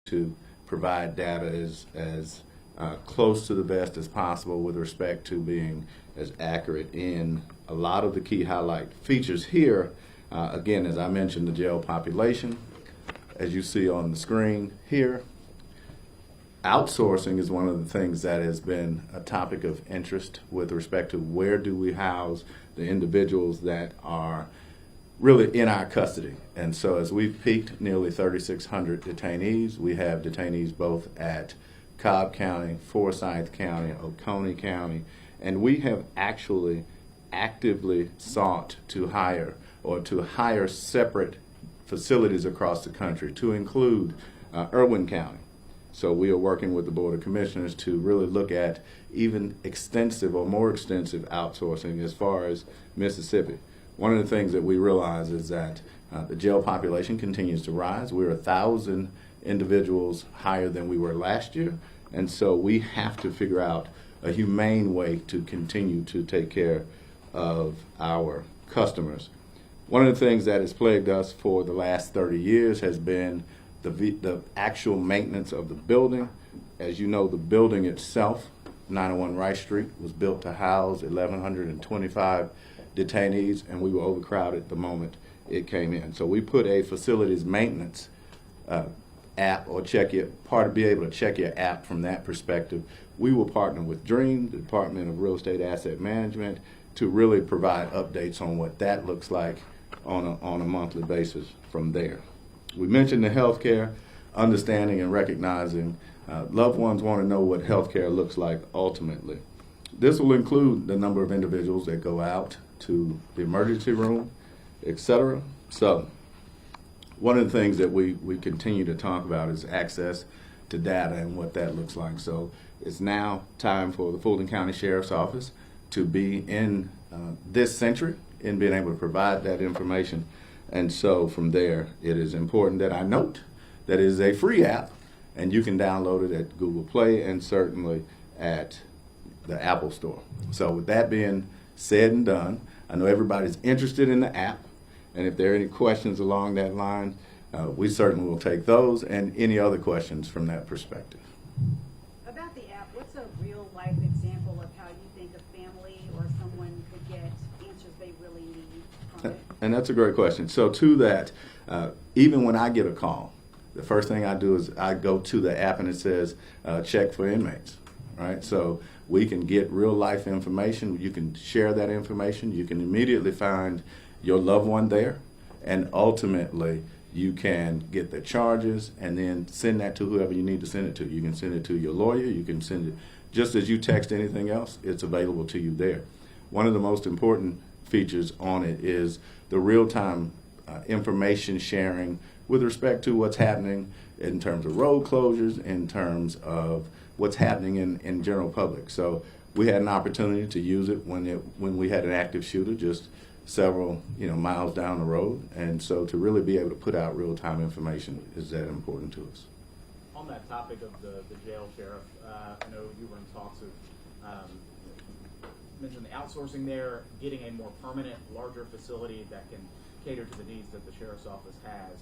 to provide data as close to the best as possible with respect to being as accurate in a lot of the key highlight features here. Again, as I mentioned, the jail population, as you see on the screen here. Outsourcing is one of the things that has been a topic of interest with respect to where do we house the individuals that are really in our custody. And so as we've peaked nearly 3,600 detainees, we have detainees both at Cobb County, Forsyth County, Oconee County, and we have actually actively sought to hire separate facilities across the country to include Irwin County. So we are working with the Board of Commissioners to really look at even extensive or more extensive outsourcing as far as Mississippi. One of the things that we realize is that the jail population continues to rise. We're 1,000 individuals higher than we were last year, and so we have to figure out a humane way to continue to take care of our customers. One of the things that has plagued us for the last 30 years has been the actual maintenance of the building. As you know, the building itself, 901 Rice Street, was built to house 1,125 detainees, and we were overcrowded the moment it came in. So we put a facilities maintenance app or be able to check your app from that perspective. We will partner with DREAM, the Department of Real Estate Asset Management, to really provide updates on what that looks like on a monthly basis from there. We mentioned the healthcare, understanding and recognizing loved ones want to know what healthcare looks like ultimately. This will include the number of individuals that go out to the emergency room, etc. So one of the things that we continue to talk about is access to data and what that looks like. So it's now time for the Fulton County Sheriff's Office to be in this century in being able to provide that information. And so from there, it is important that I note that it is a free app, and you can download it at Google Play and certainly at the Apple Store. So with that being said and done, I know everybody's interested in the app, and if there are any questions along that line, we certainly will take those and any other questions from that perspective. About the app, what's a real-life example of how you think a family or someone could get answers they really need from it? And that's a great question. So to that, even when I get a call, the first thing I do is I go to the app and it says, check for inmates, right? So we can get real life information. You can share that information. You can immediately find your loved one there, and ultimately you can get the charges and then send that to whoever you need to send it to. You can send it to your lawyer. You can send it just as you text anything else. It's available to you there. One of the most important features on it is the real-time information sharing with respect to what's happening in terms of road closures, in terms of what's happening in general public. So we had an opportunity to use it when we had an active shooter just several miles down the road, and so to really be able to put out real-time information is that important to us. On that topic of the jail sheriff, I know you were in talks of mentioned the outsourcing there, getting a more permanent, larger facility that can cater to the needs that the sheriff's office has.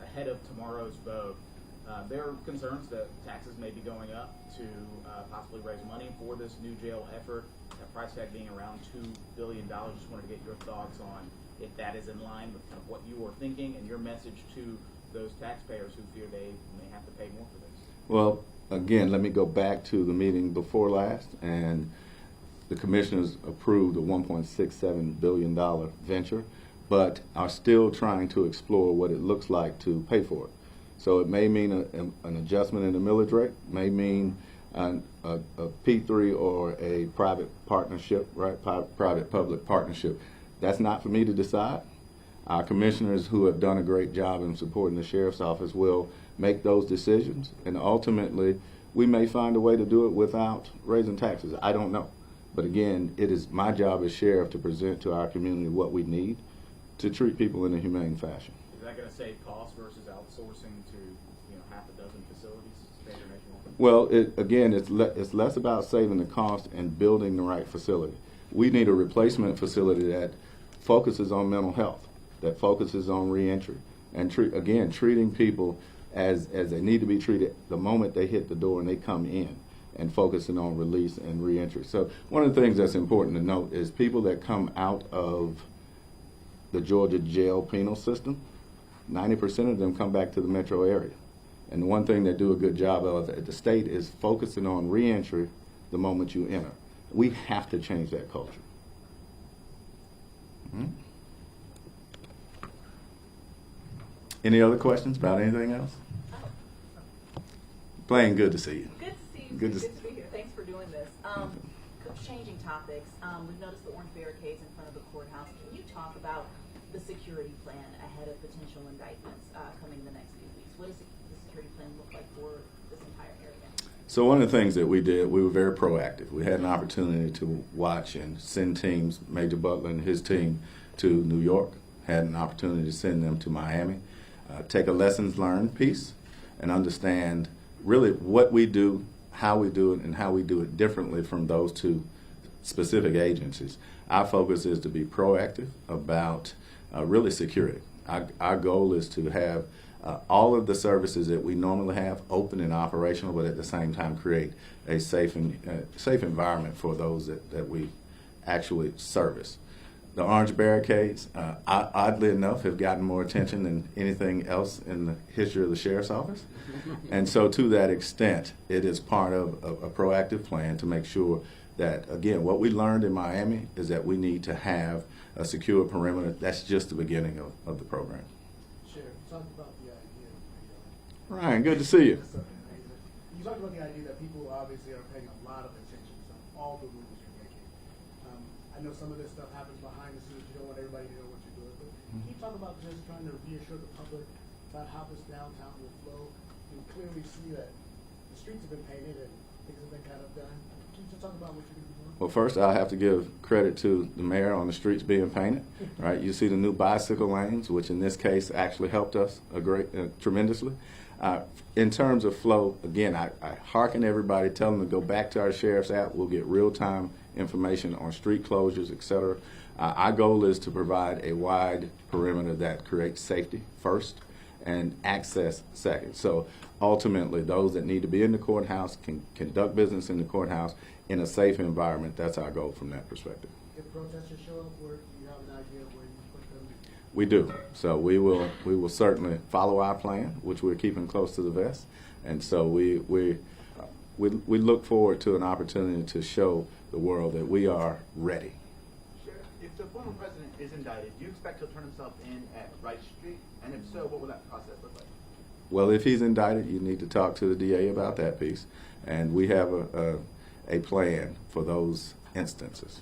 Ahead of tomorrow's vote, there are concerns that taxes may be going up to possibly raise money for this new jail effort. That price tag being around $2 billion. Just wanted to get your thoughts on if that is in line with kind of what you were thinking and your message to those taxpayers who fear they may have to pay more for this. Well, again, let me go back to the meeting before last, and the commissioners approved a $1.67 billion venture, but are still trying to explore what it looks like to pay for it. So it may mean an adjustment in the millage rate, may mean a P3 or a private partnership, right? Private-public partnership. That's not for me to decide. Our commissioners, who have done a great job in supporting the sheriff's office, will make those decisions, and ultimately we may find a way to do it without raising taxes. I don't know. But again, it is my job as sheriff to present to our community what we need to treat people in a humane fashion. Is that going to save costs versus outsourcing to half a dozen facilities? Well, it's less about saving the cost and building the right facility. We need a replacement facility that focuses on mental health, that focuses on reentry, and treating people as they need to be treated the moment they hit the door and they come in, and focusing on release and reentry. So one of the things that's important to note is people that come out of the Georgia jail penal system, 90% of them come back to the metro area. And the one thing they do a good job of at the state is focusing on reentry the moment you enter. We have to change that culture. Any other questions about anything else? Blaine, good to see you. Good to see you. Good Good to to be here. Thanks for doing this. Changing topics, we've noticed the orange barricades in front of the courthouse. Can you talk about the security plan ahead of potential indictments coming the next few weeks? What does the security plan look like for this entire area? So one of the things that we did, we were very proactive. We had an opportunity to watch and send teams, Major Butler and his team, to New York. Had an opportunity to send them to Miami. Take a lessons learned piece and understand really what we do, how we do it, and how we do it differently from those two specific agencies. Our focus is to be proactive about really security. Our goal is to have all of the services that we normally have open and operational, but at the same time create a safe environment for those that we actually service. The orange barricades, oddly enough, have gotten more attention than anything else in the history of the sheriff's office. And so to that extent, it is part of a proactive plan to make sure that, again, what we learned in Miami is that we need to have a secure perimeter. That's just the beginning of the program. Sheriff, you talked about the idea. Ryan, good to see you. You talked about the idea that people obviously are paying a lot of attention to all the rules you're making. I know some of this stuff happens behind the scenes. You don't want everybody to know what you're doing. But can you talk about just trying to reassure the public about how this downtown will flow? You clearly see that the streets have been painted and things have been kind of done. Can you just talk about what you're going to be doing? Well, first, I have to give credit to the mayor on the streets being painted. Right, you see the new bicycle lanes, which in this case actually helped us tremendously. In terms of flow, again, I hearken everybody, tell them to go back to our sheriff's app. We'll get real-time information on street closures, et cetera. Our goal is to provide a wide perimeter that creates safety first and access second. So ultimately, those that need to be in the courthouse can conduct business in the courthouse in a safe environment. That's our goal from that perspective. If protesters show up, where do you have an idea of where you put them? We do. So we will certainly follow our plan, which we're keeping close to the vest. And so we look forward to an opportunity to show the world that we are ready. Sure. If the former president is indicted, do you expect he'll turn himself in at Wright Street? And if so, what will that process look like? Well, if he's indicted, you need to talk to the DA about that piece. And we have a plan for those instances.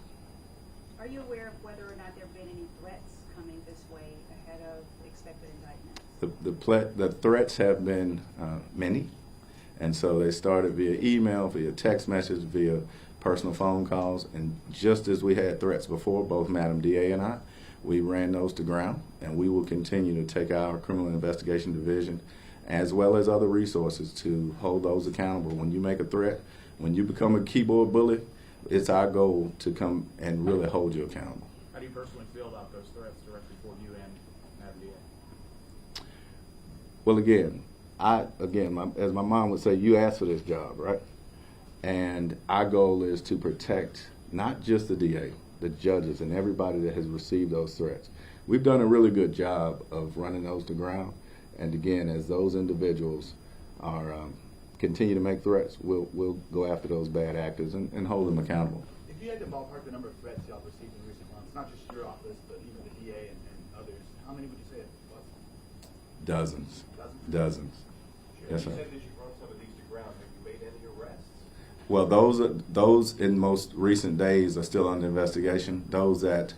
Are you aware of whether or not there have been any threats coming this way ahead of expected indictments? The threats have been many. And so they started via email, via text message, via personal phone calls. And just as we had threats before, both Madam DA and I, we ran those to ground. And we will continue to take our criminal investigation division as well as other resources to hold those accountable. When you make a threat, when you become a keyboard bully, it's our goal to come and really hold you accountable. How do you personally feel about those threats directly toward you and Madam DA? Well, as my mom would say, you asked for this job, right? And our goal is to protect not just the DA, the judges, and everybody that has received those threats. We've done a really good job of running those to ground. And again, as those individuals are continue to make threats, we'll go after those bad actors and hold them accountable. If you had to ballpark the number of threats y'all received in recent months, not just your office, but even the DA and others, how many would you say it was? Dozens. Dozens? Dozens. Yes, sir. You said that you brought some of these to ground. Have you made any arrests? Well, those in most recent days are still under investigation. Those that,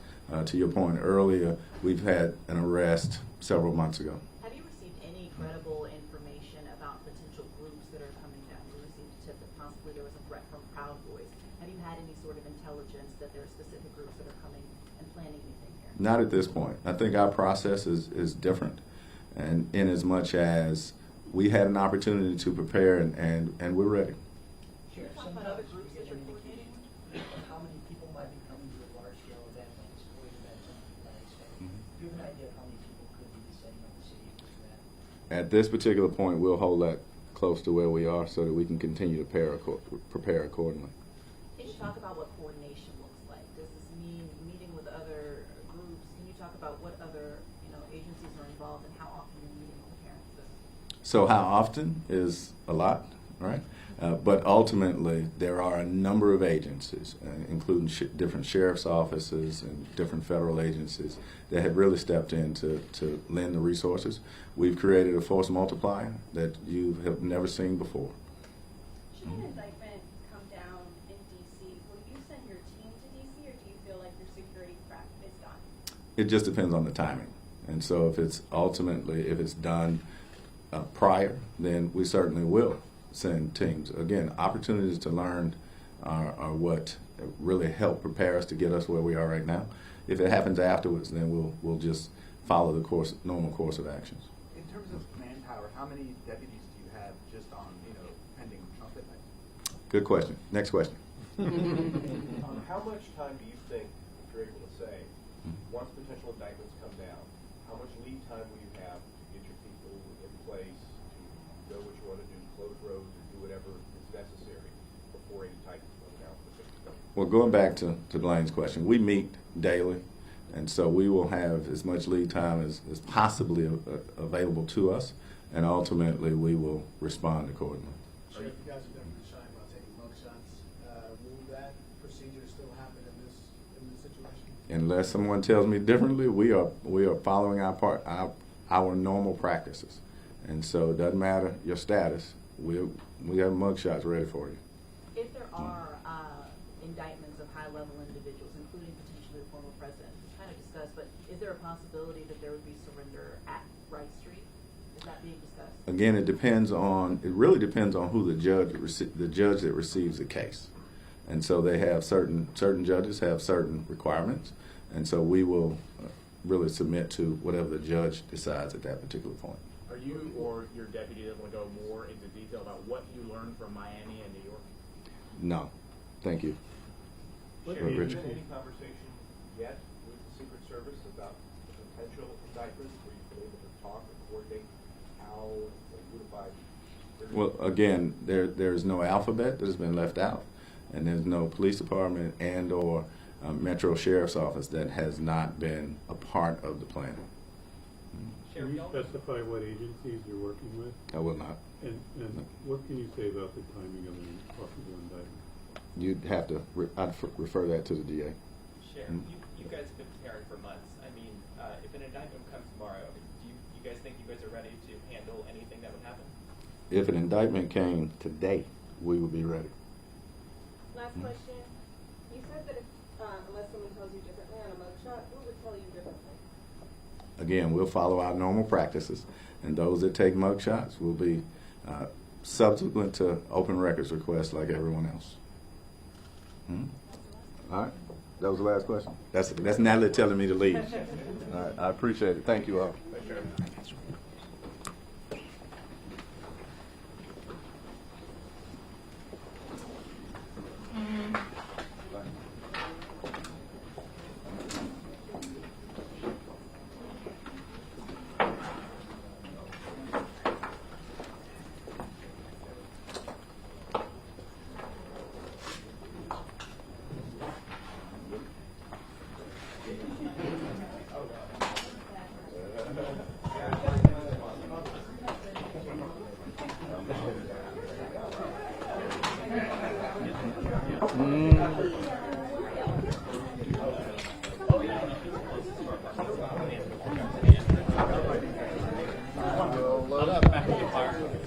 to your point earlier, we've had an arrest several months ago. Have you received any credible information about potential groups that are coming down? You received a tip that possibly there was a threat from Proud Boys. Have you had any sort of intelligence that there are specific groups that are coming and planning anything here? Not at this point. I think our process is different, and in as much as we had an opportunity to prepare and we're ready. Can you talk about other groups that you're coordinating with? How many people might be coming to a large-scale event like sporting events in the United States? Do you have an idea of how many people could be descending on the city for that? At this particular point, we'll hold that close to where we are so that we can continue to prepare accordingly. Can you talk about what coordination looks like? Does this mean meeting with other groups? Can you talk about what other, agencies are involved and how often you're meeting with parents? So how often is a lot, right? But ultimately, there are a number of agencies, including different sheriff's offices and different federal agencies, that have really stepped in to lend the resources. We've created a force multiplier that you have never seen before. Should an indictment come down in D.C., will you send your team to D.C., or do you feel like your security prep is done? It just depends on the timing. And so if it's done prior, then we certainly will send teams. Again, opportunities to learn are what really help prepare us to get us where we are right now. If it happens afterwards, then we'll just follow the normal course of actions. In terms of manpower, how many deputies do you have just on, pending trumpet night? Good question. Next question. How much time do you think, if you're able to say, once potential indictments come down, how much lead time will you have to get your people in place to know what you want to do, close roads, or do whatever is necessary before any type of announcement? Well, going back to Blaine's question, we meet daily, and so we will have as much lead time as possibly available to us, and ultimately we will respond accordingly. Sheriff, you guys are definitely shy about taking mugshots. Will that procedure still happen in this situation? Unless someone tells me differently, we are following our normal practices, and so it doesn't matter your status. We have mugshots ready for you. If there are indictments of high-level individuals, including potentially the former president, it's kind of discussed, but is there a possibility that there would be surrender at Wright Street? Is that being discussed? Again, it really depends on who the judge that receives the case. And so they have certain judges have certain requirements, and so we will really submit to whatever the judge decides at that particular point. Are you or your deputy able to go more into detail about what you learned from Miami and New York? No, thank you. Sheriff, Rich. have you had any conversation yet with the Secret Service about the potential indictments where you've been able to talk and coordinate how a unified? Well, again, there's no alphabet that has been left out, and there's no police department and/or Metro Sheriff's Office that has not been a part of the plan. Can you specify what agencies you're working with? I will not. And what can you say about the timing of an possible indictment? You'd have to I'd refer that to the DA. Sheriff, you guys have been preparing for months. I mean, if an indictment comes tomorrow, do you guys think you guys are ready to handle anything that would happen? If an indictment came today, we would be ready. Last question. You said that if, unless someone tells you differently on a mugshot, who would tell you differently? Again, we'll follow our normal practices, and those that take mugshots will be subsequent to open records requests like everyone else. All right, that was the last question. That's Natalie telling me to leave. All right, I appreciate it. Thank you all.